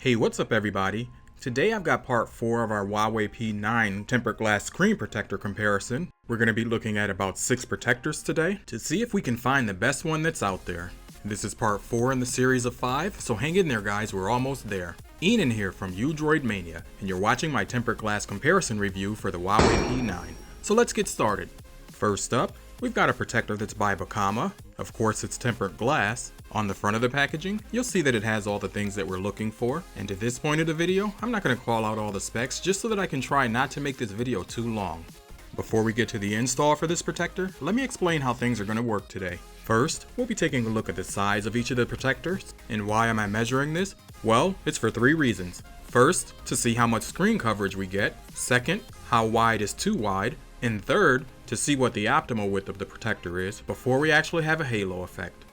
Hey, what's up everybody? Today I've got part 4 of our Huawei P9 tempered glass screen protector comparison. We're going to be looking at about 6 protectors today to see if we can find the best one that's out there. This is part 4 in the series of 5, so hang in there guys, we're almost there. Enan here from Udroid Mania, and you're watching my tempered glass comparison review for the Huawei P9. So let's get started. First up, we've got a protector that's by Bakama. Of course it's tempered glass. On the front of the packaging, you'll see that it has all the things that we're looking for, and at this point of the video, I'm not going to call out all the specs just so that I can try not to make this video too long. Before we get to the install for this protector, let me explain how things are going to work today. First, we'll be taking a look at the size of each of the protectors, and why am I measuring this? Well, it's for 3 reasons. First, to see how much screen coverage we get. Second, how wide is too wide. And third, to see what the optimal width of the protector is before we actually have a halo effect.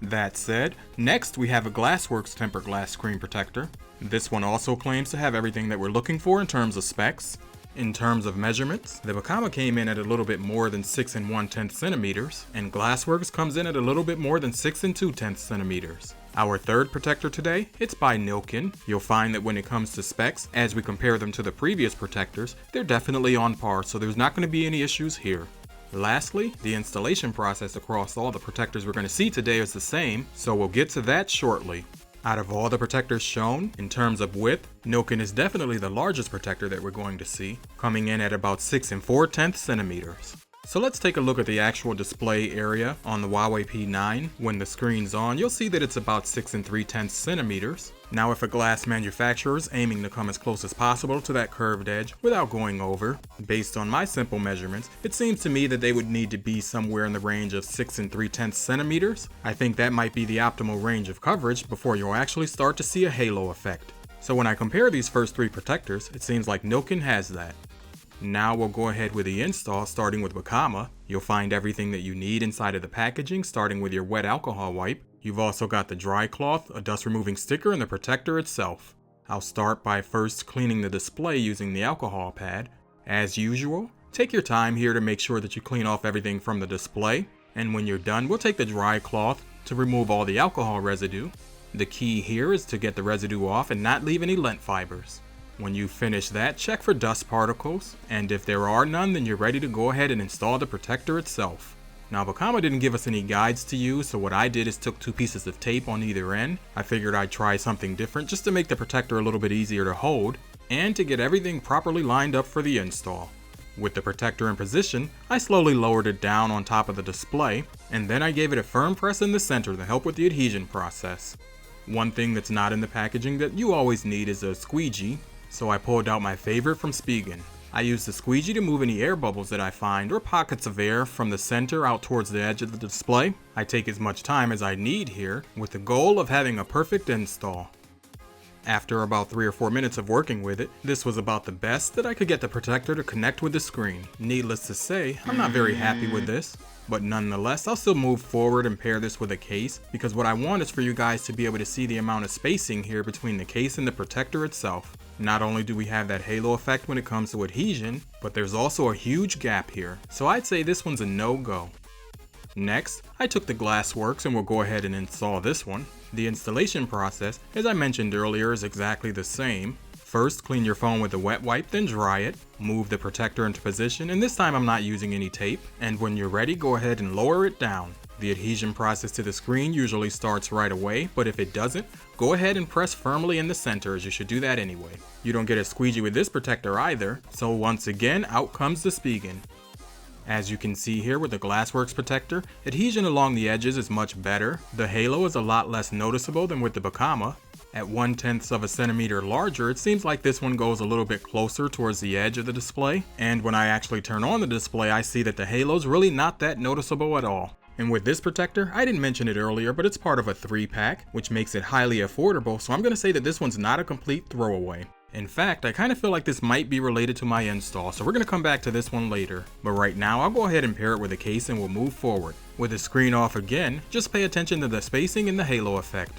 That said, next we have a Glassworks tempered glass screen protector. This one also claims to have everything that we're looking for in terms of specs. In terms of measurements, the Bakama came in at a little bit more than 6 1/10 centimeters, and Glassworks comes in at a little bit more than 6 2/10 centimeters. Our third protector today, it's by Nilkin. You'll find that when it comes to specs, as we compare them to the previous protectors, they're definitely on par, so there's not going to be any issues here. Lastly, the installation process across all the protectors we're going to see today is the same, so we'll get to that shortly. Out of all the protectors shown, in terms of width, Nilkin is definitely the largest protector that we're going to see, coming in at about 6 4/10 centimeters. So let's take a look at the actual display area on the Huawei P9. When the screen's on, you'll see that it's about 6 3/10 centimeters. Now if a glass manufacturer is aiming to come as close as possible to that curved edge without going over, based on my simple measurements, it seems to me that they would need to be somewhere in the range of 6 3/10 centimeters. I think that might be the optimal range of coverage before you'll actually start to see a halo effect. So when I compare these first 3 protectors, it seems like Nilkin has that. Now we'll go ahead with the install, starting with Bakama. You'll find everything that you need inside of the packaging, starting with your wet alcohol wipe. You've also got the dry cloth, a dust removing sticker, and the protector itself. I'll start by first cleaning the display using the alcohol pad. As usual, take your time here to make sure that you clean off everything from the display. And when you're done, we'll take the dry cloth to remove all the alcohol residue. The key here is to get the residue off and not leave any lint fibers. When you finish that, check for dust particles, and if there are none, then you're ready to go ahead and install the protector itself. Now Bakama didn't give us any guides to use, so what I did is took 2 pieces of tape on either end. I figured I'd try something different just to make the protector a little bit easier to hold, and to get everything properly lined up for the install. With the protector in position, I slowly lowered it down on top of the display, and then I gave it a firm press in the center to help with the adhesion process. One thing that's not in the packaging that you always need is a squeegee. So I pulled out my favorite from Spigen. I use the squeegee to move any air bubbles that I find or pockets of air from the center out towards the edge of the display. I take as much time as I need here with the goal of having a perfect install. After about 3 or 4 minutes of working with it, this was about the best that I could get the protector to connect with the screen. Needless to say, I'm not very happy with this. But nonetheless, I'll still move forward and pair this with a case, because what I want is for you guys to be able to see the amount of spacing here between the case and the protector itself. Not only do we have that halo effect when it comes to adhesion, but there's also a huge gap here, so I'd say this one's a no-go. Next, I took the Glassworks and we'll go ahead and install this one. The installation process, as I mentioned earlier, is exactly the same. First, clean your phone with a wet wipe, then dry it. Move the protector into position, and this time I'm not using any tape. And when you're ready, go ahead and lower it down. The adhesion process to the screen usually starts right away, but if it doesn't, go ahead and press firmly in the center, as you should do that anyway. You don't get a squeegee with this protector either, so once again, out comes the Spigen. As you can see here with the Glassworks protector, adhesion along the edges is much better. The halo is a lot less noticeable than with the Bakama. At 1/10 of a centimeter larger, it seems like this one goes a little bit closer towards the edge of the display. And when I actually turn on the display, I see that the halo's really not that noticeable at all. And with this protector, I didn't mention it earlier, but it's part of a 3-pack, which makes it highly affordable, so I'm going to say that this one's not a complete throwaway. In fact, I kind of feel like this might be related to my install, so we're going to come back to this one later. But right now, I'll go ahead and pair it with a case and we'll move forward. With the screen off again, just pay attention to the spacing and the halo effect.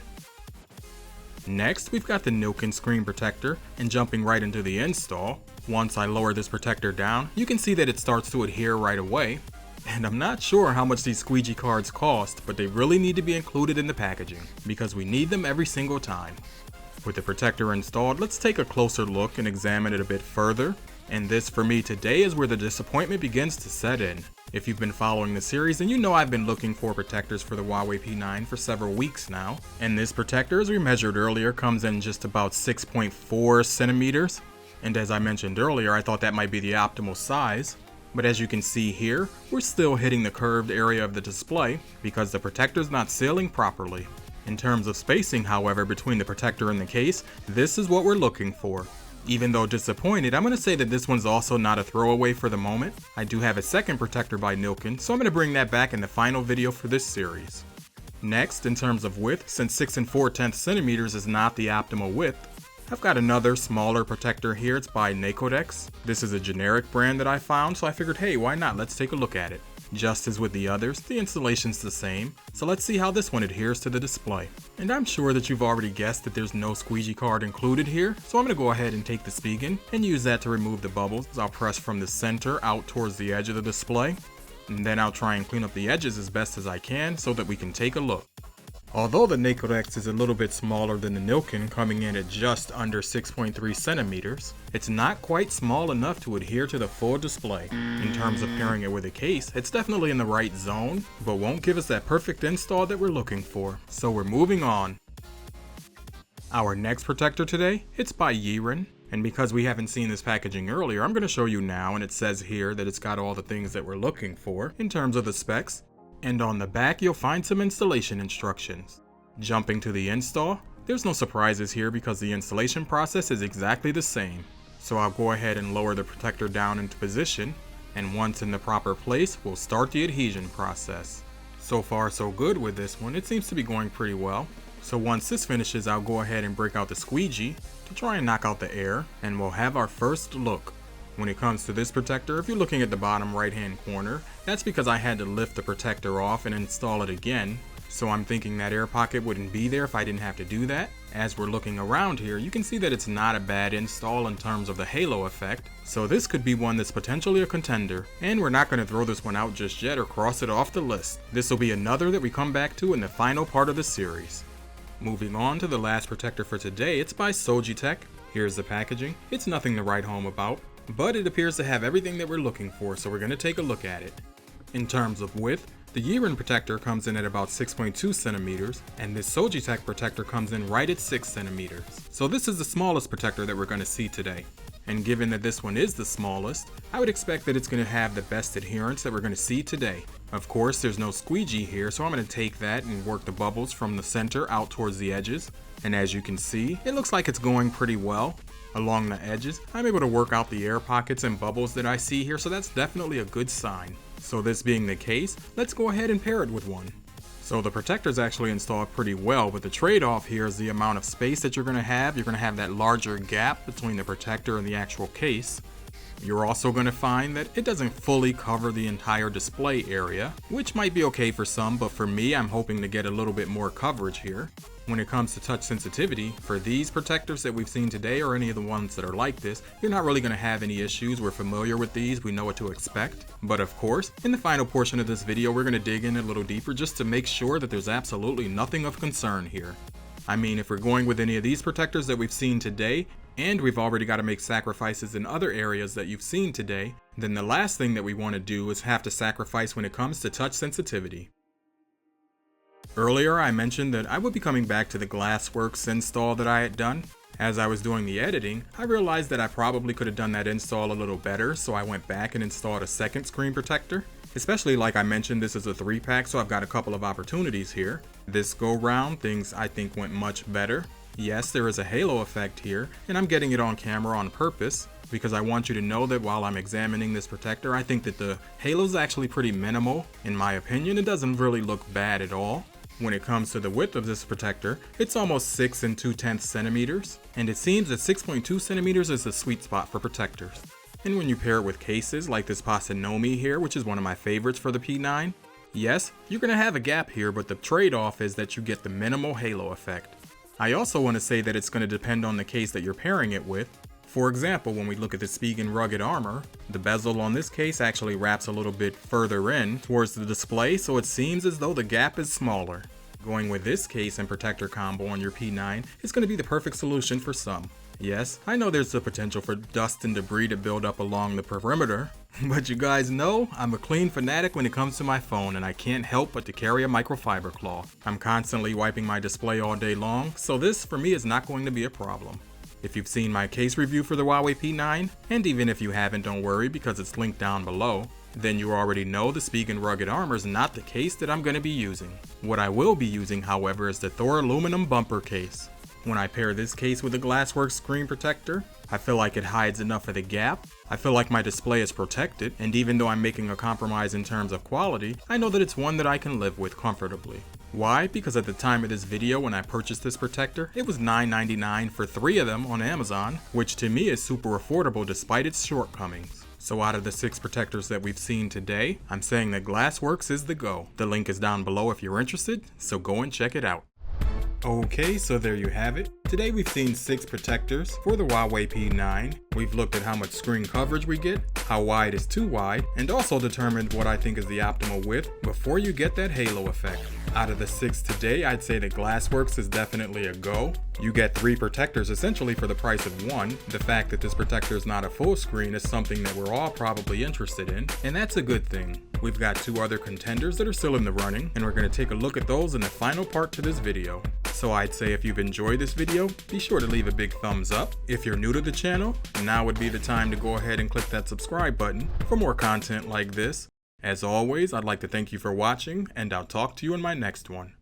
Next, we've got the Nilkin screen protector, and jumping right into the install. Once I lower this protector down, you can see that it starts to adhere right away. And I'm not sure how much these squeegee cards cost, but they really need to be included in the packaging, because we need them every single time. With the protector installed, let's take a closer look and examine it a bit further. And this for me today is where the disappointment begins to set in. If you've been following the series, then you know I've been looking for protectors for the Huawei P9 for several weeks now. And this protector, as we measured earlier, comes in just about 6.4 centimeters. And as I mentioned earlier, I thought that might be the optimal size. But as you can see here, we're still hitting the curved area of the display because the protector's not sealing properly. In terms of spacing, however, between the protector and the case, this is what we're looking for. Even though disappointed, I'm going to say that this one's also not a throwaway for the moment. I do have a second protector by Nilkin, so I'm going to bring that back in the final video for this series. Next, in terms of width, since 6 4/10 centimeters is not the optimal width, I've got another smaller protector here. It's by Nodex. This is a generic brand that I found, so I figured, hey, why not? Let's take a look at it. Just as with the others, the installation's the same, so let's see how this one adheres to the display. And I'm sure that you've already guessed that there's no squeegee card included here, so I'm going to go ahead and take the Spigen and use that to remove the bubbles. I'll press from the center out towards the edge of the display, and then I'll try and clean up the edges as best as I can so that we can take a look. Although the Nodex is a little bit smaller than the Nilkin, coming in at just under 6.3 centimeters, it's not quite small enough to adhere to the full display. In terms of pairing it with a case, it's definitely in the right zone, but won't give us that perfect install that we're looking for. So we're moving on. Our next protector today, it's by Yiren. And because we haven't seen this packaging earlier, I'm going to show you now, and it says here that it's got all the things that we're looking for in terms of the specs. And on the back, you'll find some installation instructions. Jumping to the install, there's no surprises here because the installation process is exactly the same. So I'll go ahead and lower the protector down into position, and once in the proper place, we'll start the adhesion process. So far so good with this one, it seems to be going pretty well. So once this finishes, I'll go ahead and break out the squeegee to try and knock out the air, and we'll have our first look. When it comes to this protector, if you're looking at the bottom right hand corner, that's because I had to lift the protector off and install it again. So I'm thinking that air pocket wouldn't be there if I didn't have to do that. As we're looking around here, you can see that it's not a bad install in terms of the halo effect. So this could be one that's potentially a contender. And we're not going to throw this one out just yet or cross it off the list. This will be another that we come back to in the final part of the series. Moving on to the last protector for today, it's by Sojitech. Here's the packaging. It's nothing to write home about, but it appears to have everything that we're looking for, so we're going to take a look at it. In terms of width, the Yiren protector comes in at about 6.2 centimeters, and this Sojitech protector comes in right at 6 centimeters. So this is the smallest protector that we're going to see today. And given that this one is the smallest, I would expect that it's going to have the best adherence that we're going to see today. Of course, there's no squeegee here, so I'm going to take that and work the bubbles from the center out towards the edges. And as you can see, it looks like it's going pretty well. Along the edges, I'm able to work out the air pockets and bubbles that I see here, so that's definitely a good sign. So this being the case, let's go ahead and pair it with one. So the protector's actually installed pretty well, but the trade-off here is the amount of space that you're going to have. You're going to have that larger gap between the protector and the actual case. You're also going to find that it doesn't fully cover the entire display area, which might be okay for some, but for me, I'm hoping to get a little bit more coverage here. When it comes to touch sensitivity, for these protectors that we've seen today or any of the ones that are like this, you're not really going to have any issues. We're familiar with these, we know what to expect. But of course, in the final portion of this video, we're going to dig in a little deeper just to make sure that there's absolutely nothing of concern here. I mean, if we're going with any of these protectors that we've seen today, and we've already got to make sacrifices in other areas that you've seen today, then the last thing that we want to do is have to sacrifice when it comes to touch sensitivity. Earlier I mentioned that I would be coming back to the Glassworks install that I had done. As I was doing the editing, I realized that I probably could have done that install a little better, so I went back and installed a second screen protector. Especially like I mentioned, this is a 3-pack, so I've got a couple of opportunities here. This go round, things I think went much better. Yes, there is a halo effect here, and I'm getting it on camera on purpose, because I want you to know that while I'm examining this protector, I think that the halo is actually pretty minimal. In my opinion, it doesn't really look bad at all. When it comes to the width of this protector, it's almost 6 2/10 centimeters, and it seems that 6.2 centimeters is the sweet spot for protectors. And when you pair it with cases like this Pasanomi here, which is one of my favorites for the P9, yes, you're going to have a gap here, but the trade-off is that you get the minimal halo effect. I also want to say that it's going to depend on the case that you're pairing it with. For example, when we look at the Spigen rugged armor, the bezel on this case actually wraps a little bit further in towards the display, so it seems as though the gap is smaller. Going with this case and protector combo on your P9 is going to be the perfect solution for some. Yes, I know there's the potential for dust and debris to build up along the perimeter, but you guys know I'm a clean fanatic when it comes to my phone, and I can't help but to carry a microfiber cloth. I'm constantly wiping my display all day long, so this for me is not going to be a problem. If you've seen my case review for the Huawei P9, and even if you haven't, don't worry because it's linked down below, then you already know the Spigen Rugged Armor is not the case that I'm going to be using. What I will be using, however, is the Thor aluminum bumper case. When I pair this case with a Glassworks screen protector, I feel like it hides enough of the gap, I feel like my display is protected, and even though I'm making a compromise in terms of quality, I know that it's one that I can live with comfortably. Why? Because at the time of this video when I purchased this protector, it was $9.99 for 3 of them on Amazon, which to me is super affordable despite its shortcomings. So out of the 6 protectors that we've seen today, I'm saying that Glassworks is the go. The link is down below if you're interested, so go and check it out. Okay, so there you have it. Today we've seen 6 protectors for the Huawei P9. We've looked at how much screen coverage we get, how wide is too wide, and also determined what I think is the optimal width before you get that halo effect. Out of the 6 today, I'd say that Glassworks is definitely a go. You get 3 protectors essentially for the price of 1. The fact that this protector is not a full screen is something that we're all probably interested in, and that's a good thing. We've got 2 other contenders that are still in the running, and we're going to take a look at those in the final part to this video. So I'd say if you've enjoyed this video, be sure to leave a big thumbs up. If you're new to the channel, now would be the time to go ahead and click that subscribe button for more content like this. As always, I'd like to thank you for watching, and I'll talk to you in my next one.